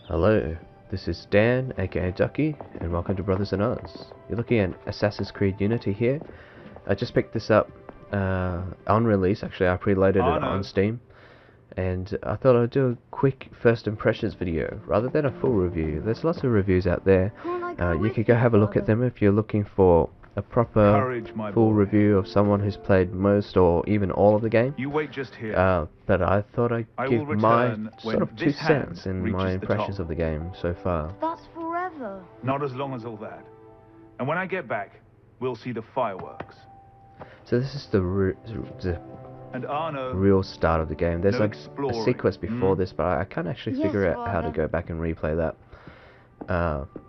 Hello, this is Dan, aka Ducky, and welcome to Brothers in Arms. You're looking at Assassin's Creed Unity here. I just picked this up on release. Actually, I preloaded it on Steam, and I thought I'd do a quick first impressions video rather than a full review. There's lots of reviews out there. You could go have a look at them if you're looking for a proper full review of someone who's played most or even all of the game. You wait just here. But I thought I'd give my sort of 2 cents in my reaches the impressions top. of the game so far. That's forever. Not as long as all that. And when I get back, we'll see the fireworks. So this is the And Arno, real start of the game. There's no like a exploring. sequence before this, but I can't actually Yes, figure out how to Father. go back and replay that.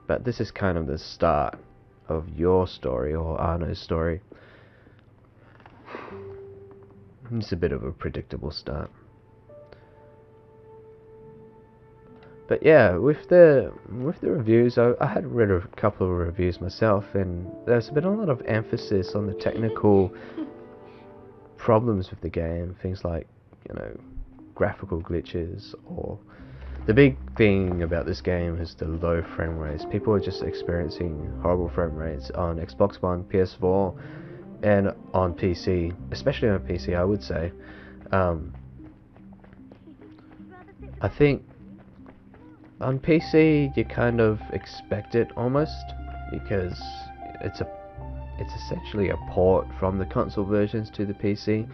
But this is kind of the start of your story, or Arno's story. It's a bit of a predictable start. But yeah, with the reviews, I had read a couple of reviews myself, and there's been a lot of emphasis on the technical problems with the game, things like, you know, graphical glitches, or the big thing about this game is the low frame rates. People are just experiencing horrible frame rates on Xbox One, PS4, and on PC, especially on PC, I would say. I think on PC you kind of expect it almost, because it's essentially a port from the console versions to the PC,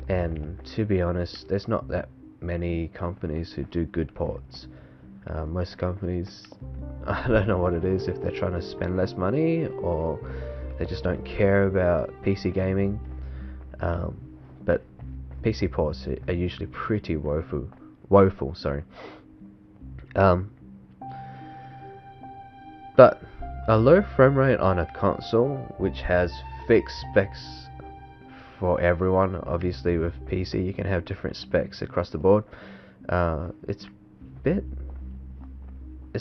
and to be honest, there's not that many companies who do good ports. Most companies, I don't know what it is, if they're trying to spend less money or they just don't care about PC gaming, but PC ports are usually pretty woeful, sorry. But a low frame rate on a console which has fixed specs for everyone, obviously with PC you can have different specs across the board, it's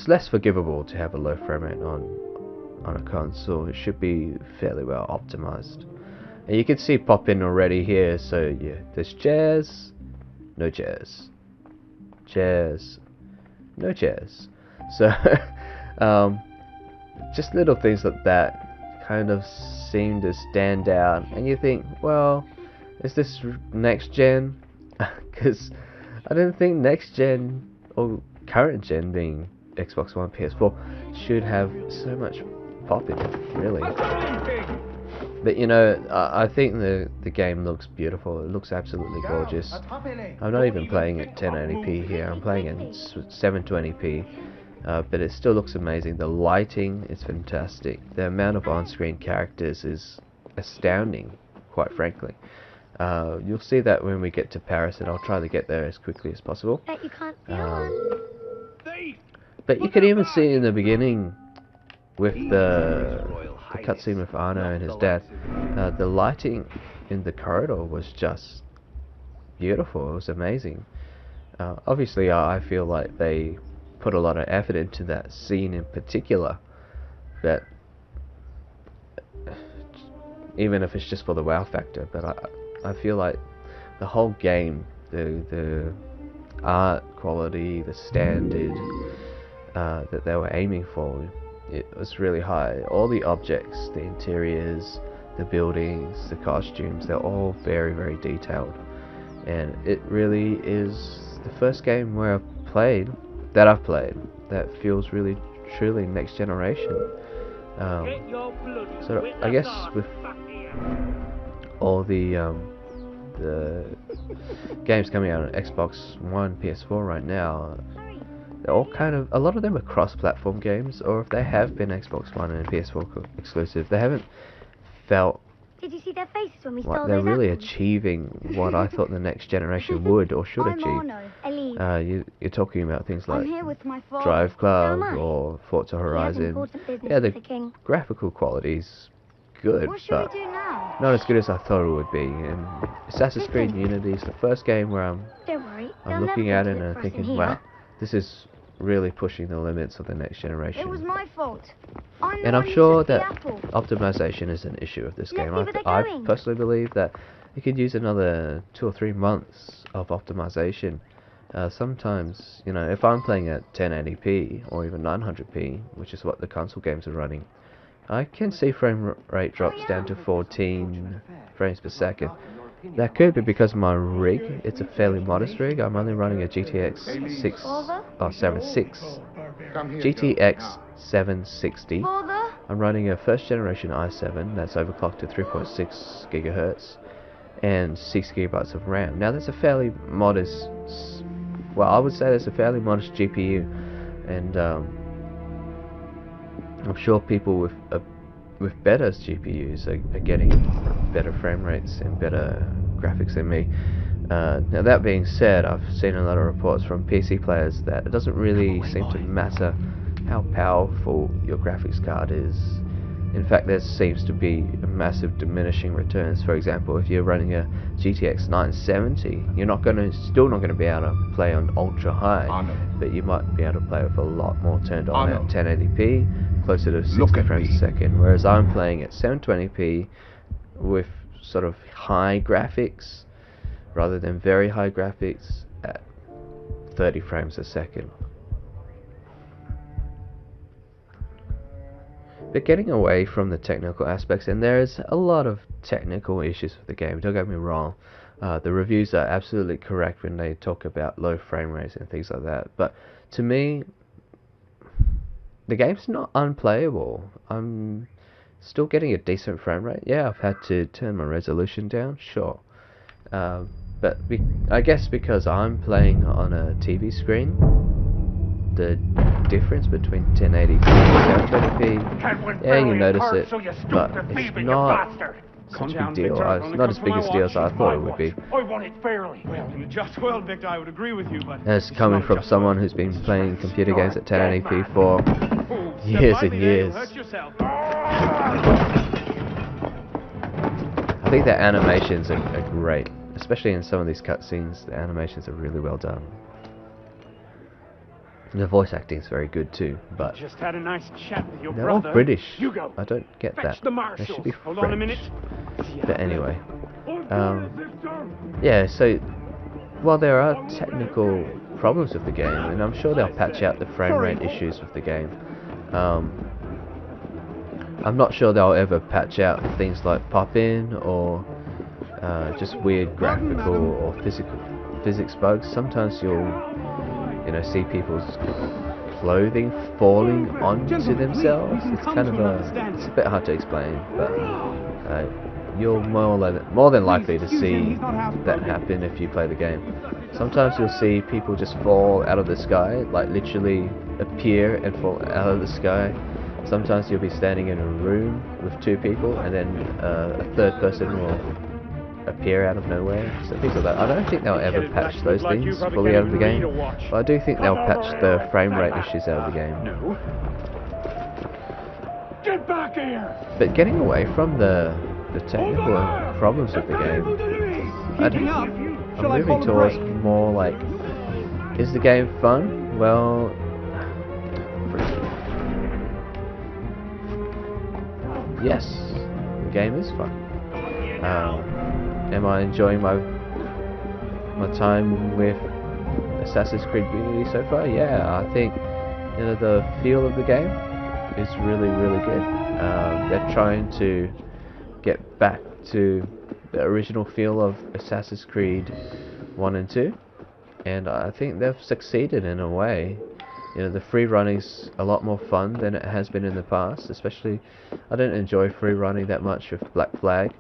less forgivable to have a low frame rate on a console. It should be fairly well optimized. And you can see pop in already here, so yeah, there's chairs, no chairs, chairs, no chairs. So just little things like that kind of seem to stand out, and you think, well, is this next gen? Because I don't think next gen or current gen, being Xbox One, PS4, should have so much pop in it, really. But you know, I think the game looks beautiful. It looks absolutely gorgeous. I'm not even playing at 1080p here. I'm playing in 720p. But it still looks amazing. The lighting is fantastic. The amount of on-screen characters is astounding, quite frankly. You'll see that when we get to Paris, and I'll try to get there as quickly as possible. Bet you can't feel one. But you can even see in the beginning with the cutscene with Arno and his dad, the lighting in the corridor was just beautiful. It was amazing. Obviously, I feel like they put a lot of effort into that scene in particular, but even if it's just for the wow factor. But I feel like the whole game, the art quality, the standard that they were aiming for, it was really high. All the objects, the interiors, the buildings, the costumes, they're all very, very detailed, and it really is the first game where I've played that feels really truly next generation. So I guess with all the games coming out on Xbox One, PS4 right now, they're all kind of, a lot of them are cross-platform games, or if they have been Xbox One and PS4 exclusive, they haven't felt Did you see their faces when we like stole they're those really apples? achieving what I thought the next generation would or should I'm achieve. Arno, Elise. You're talking about things like I'm here with my father. Drive Club How am I? or Forza He has Horizon. important business Yeah, with the the king. graphical quality's good, What should but we do now? not as good as I thought it would be. And Assassin's Creed Unity is the first game where I'm Don't worry. they'll looking never at do it and for I'm us thinking, in here. wow, this is really pushing the limits of the next generation. It was my fault. I'm the And one I'm who sure took the that apple. optimization is an issue of this Let's game. see where they're I going. personally believe that it could use another 2 or 3 months of optimization Sometimes, you know, if I'm playing at 1080p or even 900p, which is what the console games are running, I can see frame rate drops down to 14 frames per second. That could be because my rig, it's a fairly modest rig. I'm only running a GTX 760. I'm running a first generation i7 that's overclocked to 3.6 gigahertz and 6 gigabytes of RAM. Now that's a fairly modest, well, I would say that's a fairly modest GPU, and I'm sure people with better GPUs are getting better frame rates and better graphics than me. Now that being said, I've seen a lot of reports from PC players that it doesn't really seem to matter how powerful your graphics card is. In fact, there seems to be a massive diminishing returns. For example, if you're running a GTX 970, you're still not going to be able to play on ultra high, but you might be able to play with a lot more turned on at 1080p, closer to 60 frames a second. Whereas I'm playing at 720p with sort of high graphics rather than very high graphics at 30 frames a second. But getting away from the technical aspects, and there's a lot of technical issues with the game, don't get me wrong. The reviews are absolutely correct when they talk about low frame rates and things like that. But to me, the game's not unplayable. I'm still getting a decent frame rate. Yeah, I've had to turn my resolution down, sure. But I guess because I'm playing on a TV screen, the difference between 1080p and 720p, yeah, you notice it, but it's not such a big deal. It's not as big a deal as I thought it would be. I want it fairly. Well, Victor, I would agree with you, but and it's coming from someone who's been playing computer games at 1080p for years and years. I think the animations are great, especially in some of these cutscenes. The animations are really well done. The voice acting is very good too, but just had a nice chat with your they're all brother. British. Hugo, I don't get that. They should be Hold on a minute. French. But anyway, yeah. So while there are technical problems with the game, and I'm sure they'll patch out the frame rate issues with the game, I'm not sure they'll ever patch out things like pop-in or just weird graphical or physics bugs. Sometimes you'll see people's clothing falling onto themselves. It's kind of it's a bit hard to explain, but you're more than likely to see that happen if you play the game. Sometimes you'll see people just fall out of the sky, like literally appear and fall out of the sky. Sometimes you'll be standing in a room with two people, and then a third person will appear out of nowhere, so things like that. I don't think they'll ever patch those things fully out of the game, but I do think they'll patch the frame rate issues out of the game. Get back here! But getting away from the technical problems of the game, I'm moving towards more like, is the game fun? Well, yes, the game is fun. Am I enjoying my time with Assassin's Creed Unity so far? Yeah, I think the feel of the game is really, really good. They're trying to get back to the original feel of Assassin's Creed 1 and 2, and I think they've succeeded in a way. The free running's a lot more fun than it has been in the past. Especially, I don't enjoy free running that much with Black Flag.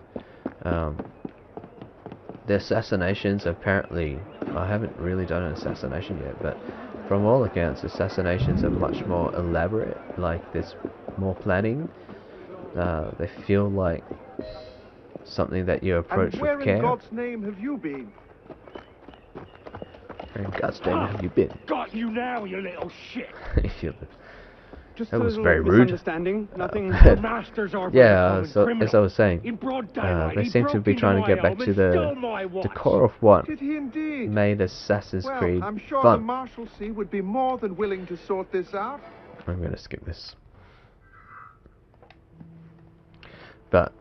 The assassinations, apparently, I haven't really done an assassination yet, but from all accounts, assassinations are much more elaborate. Like, there's more planning. They feel like something that you approach with care. Where in God's name have you been? Where in God's name have you been? Got you now, you little shit! Just That a was little very rude. misunderstanding. Nothing. Masters are Yeah, so, as I was saying, in broad daylight, they he seem to broke be into trying to my get back home to and stole my the watch. core of what Did he indeed? made Assassin's Well, Creed I'm sure fun. the Marshalsea would be more than willing to sort this out. I'm going to skip this. But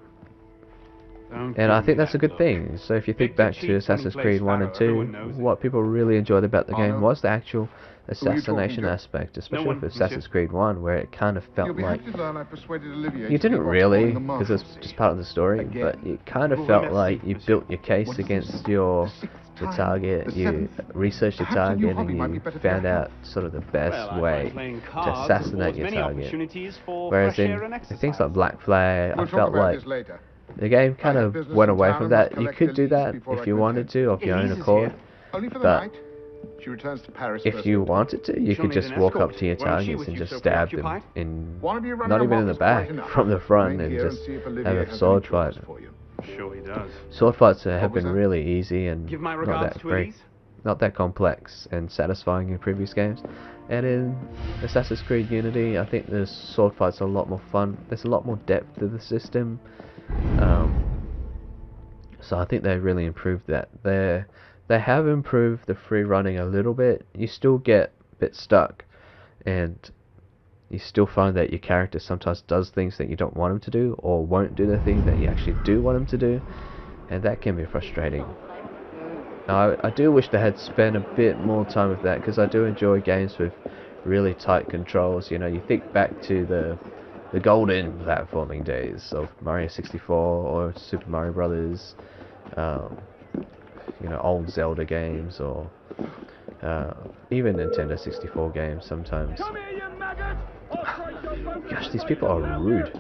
And I think that's a good thing. So if you think back to Assassin's Creed 1 and 2, what people really enjoyed about the game was the actual assassination aspect, especially with Assassin's Creed 1, where it kind of felt like you didn't really, because it's just part of the story, but it kind of felt like you built your case against your target, you researched your target, and you found out sort of the best way to assassinate your target. Whereas in things like Black Flag, I felt like the game kind of went away from that. You could do that if you wanted to, of your own accord, but if you wanted to, you could just walk up to your targets and just stab them in, not even in the back, from the front, and just have a sword fight. Sure he does. Sword fights have been really easy and Give my not regards that to great, Elise. not that complex and satisfying in previous games. And in Assassin's Creed Unity, I think the sword fights are a lot more fun. There's a lot more depth to the system. So I think they really improved that. They have improved the free running a little bit. You still get a bit stuck, and you still find that your character sometimes does things that you don't want him to do, or won't do the thing that you actually do want him to do, and that can be frustrating. Now, I do wish they had spent a bit more time with that, because I do enjoy games with really tight controls. You know, you think back to the golden platforming days of Mario 64 or Super Mario Brothers, you know, old Zelda games, or even Nintendo 64 games sometimes. Gosh, these people are rude.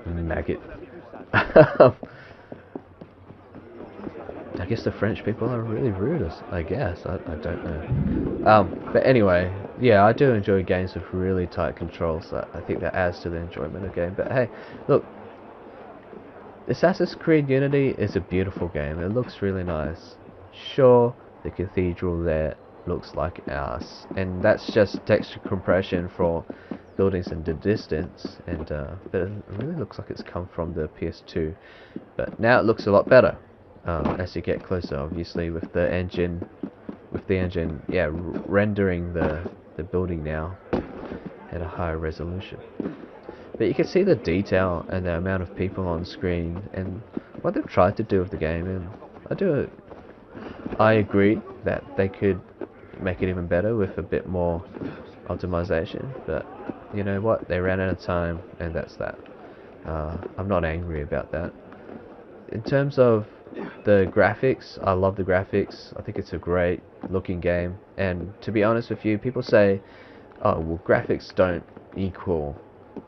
Maggot. I guess the French people are really rude, I guess. I don't know. But anyway, yeah, I do enjoy games with really tight controls. I think that adds to the enjoyment of the game. But hey, look, Assassin's Creed Unity is a beautiful game. It looks really nice. Sure, the cathedral there looks like ours, and that's just texture compression for buildings in the distance, and but it really looks like it's come from the PS2. But now it looks a lot better as you get closer, obviously, with the engine, yeah, rendering the building now at a higher resolution. But you can see the detail and the amount of people on screen and what they've tried to do with the game, and I agree that they could make it even better with a bit more optimization, but you know what, they ran out of time, and that's that. I'm not angry about that. In terms of the graphics, I love the graphics. I think it's a great looking game, and to be honest with you, people say, oh well, graphics don't equal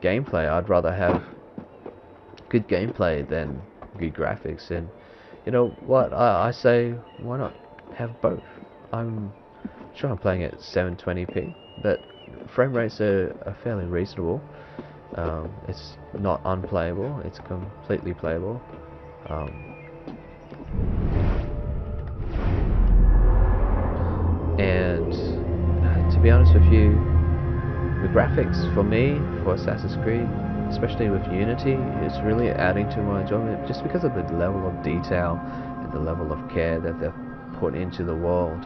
gameplay. I'd rather have good gameplay than good graphics, and you know what, I say, why not have both? I'm sure I'm playing at 720p, but frame rates are fairly reasonable. It's not unplayable, it's completely playable. And to be honest with you, the graphics for me, for Assassin's Creed, especially with Unity, is really adding to my enjoyment, just because of the level of detail and the level of care that they've put into the world.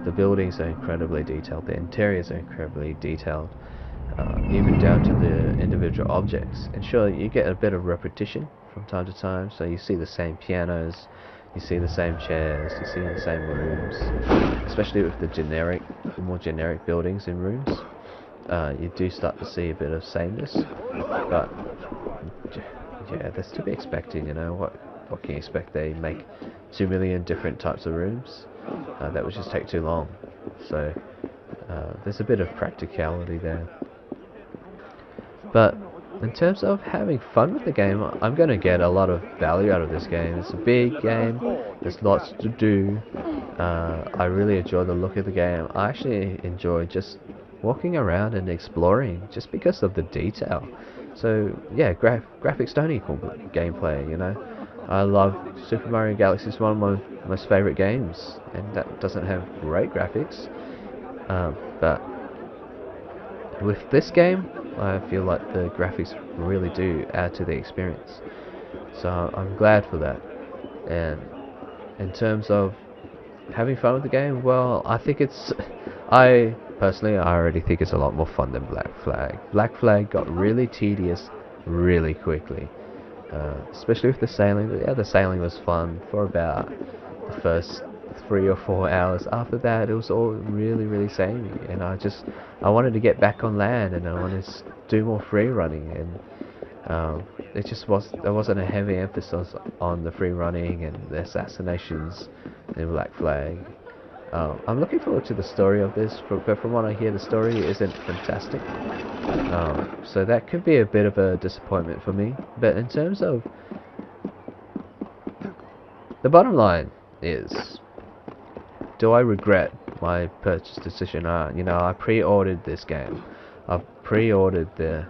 The buildings are incredibly detailed, the interiors are incredibly detailed, even down to the individual objects. And sure, you get a bit of repetition from time to time, so you see the same pianos, you see the same chairs, you see the same rooms, especially with the more generic buildings in rooms. You do start to see a bit of sameness, but yeah, that's to be expected. You know, what can you expect? They make 2 million different types of rooms. That would just take too long. So there's a bit of practicality there. But in terms of having fun with the game, I'm going to get a lot of value out of this game. It's a big game, there's lots to do. I really enjoy the look of the game. I actually enjoy just walking around and exploring, just because of the detail. So yeah, graphics don't equal gameplay, you know. I love Super Mario Galaxy. It's one of my most favorite games, and that doesn't have great graphics. But with this game, I feel like the graphics really do add to the experience. So I'm glad for that. And in terms of having fun with the game, well, I think I already think it's a lot more fun than Black Flag. Black Flag got really tedious really quickly. Especially with the sailing. Yeah, the sailing was fun for about the first 3 or 4 hours. After that, it was all really, really samey, and I wanted to get back on land, and I wanted to do more free running, and there wasn't a heavy emphasis on the free running and the assassinations and Black Flag. I'm looking forward to the story of this, but from what I hear, the story isn't fantastic. So that could be a bit of a disappointment for me. But in terms of the bottom line is, do I regret my purchase decision? I pre-ordered this game. I've pre-ordered the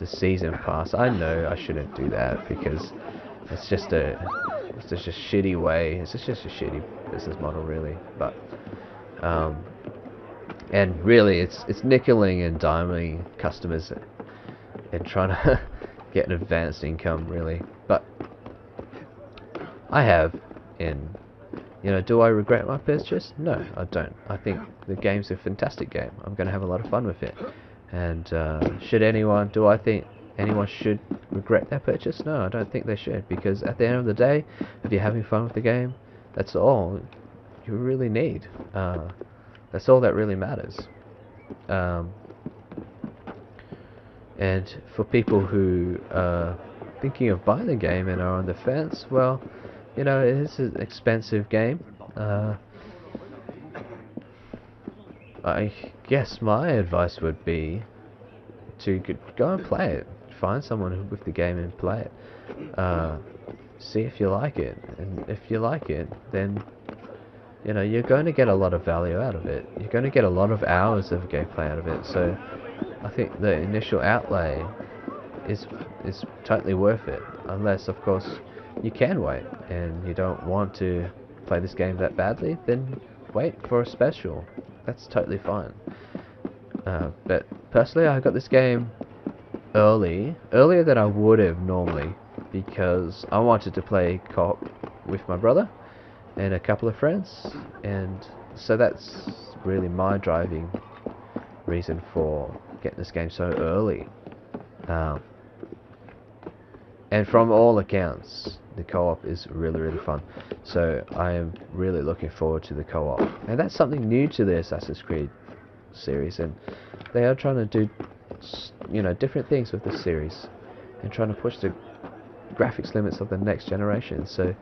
season pass. I know I shouldn't do that because it's just a shitty way. It's just a shitty business model, really. But and really, it's nickeling and diming customers and trying to get an advanced income, really. But I have, and do I regret my purchase? No, I don't. I think the game's a fantastic game. I'm going to have a lot of fun with it. And do I think anyone should regret their purchase? No, I don't think they should, because at the end of the day, if you're having fun with the game, that's all you really need. That's all that really matters. And for people who are thinking of buying the game and are on the fence, well, it is an expensive game. I guess my advice would be to go and play it. Find someone with the game and play it. See if you like it, and if you like it, then you're going to get a lot of value out of it. You're going to get a lot of hours of gameplay out of it. So I think the initial outlay is totally worth it, unless of course you can wait and you don't want to play this game that badly. Then wait for a special. That's totally fine. But personally, I got this game earlier than I would have normally, because I wanted to play co-op with my brother and a couple of friends, and so that's really my driving reason for getting this game so early. And from all accounts, the co-op is really, really fun. So I am really looking forward to the co-op, and that's something new to the Assassin's Creed series, and they are trying to do different things with this series and trying to push the graphics limits of the next generation. So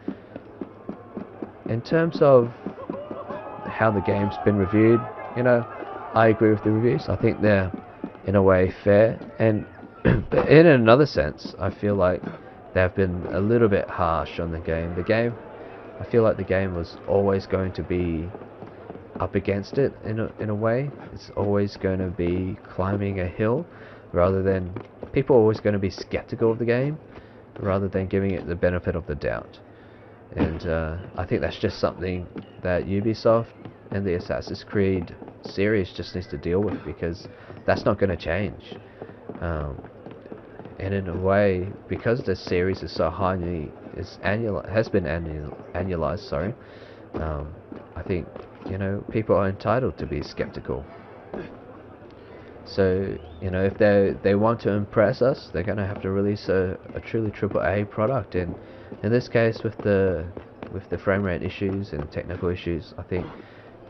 in terms of how the game's been reviewed, I agree with the reviews. I think they're in a way fair, and but in another sense, I feel like they've been a little bit harsh on the game. I feel like the game was always going to be up against it in a way. It's always going to be climbing a hill, rather than people are always going to be skeptical of the game, rather than giving it the benefit of the doubt. And I think that's just something that Ubisoft and the Assassin's Creed series just needs to deal with, because that's not going to change. And in a way, because the series is so highly has been annualized, sorry. I think people are entitled to be skeptical. So if they want to impress us, they're going to have to release a truly AAA product. And in this case, with the frame rate issues and technical issues, I think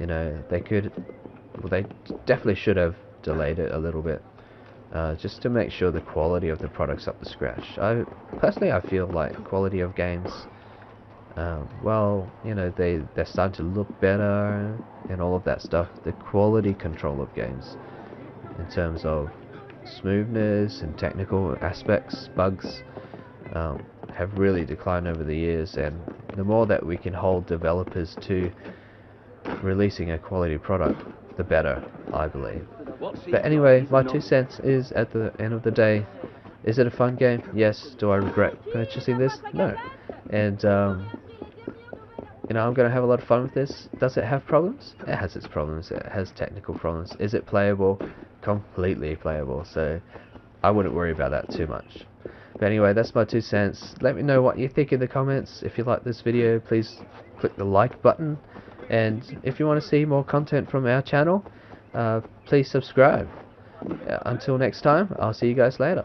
they definitely should have delayed it a little bit, just to make sure the quality of the product's up to scratch. Personally, I feel like quality of games, they're starting to look better and all of that stuff. The quality control of games, in terms of smoothness and technical aspects, bugs, have really declined over the years, and the more that we can hold developers to releasing a quality product, the better, I believe. But anyway, my 2 cents is, at the end of the day, is it a fun game? Yes. Do I regret purchasing this? No. And I'm going to have a lot of fun with this. Does it have problems? It has its problems. It has technical problems. Is it playable? Completely playable. So I wouldn't worry about that too much. But anyway, that's my 2 cents. Let me know what you think in the comments. If you like this video, please click the like button. And if you want to see more content from our channel, please subscribe. Until next time, I'll see you guys later.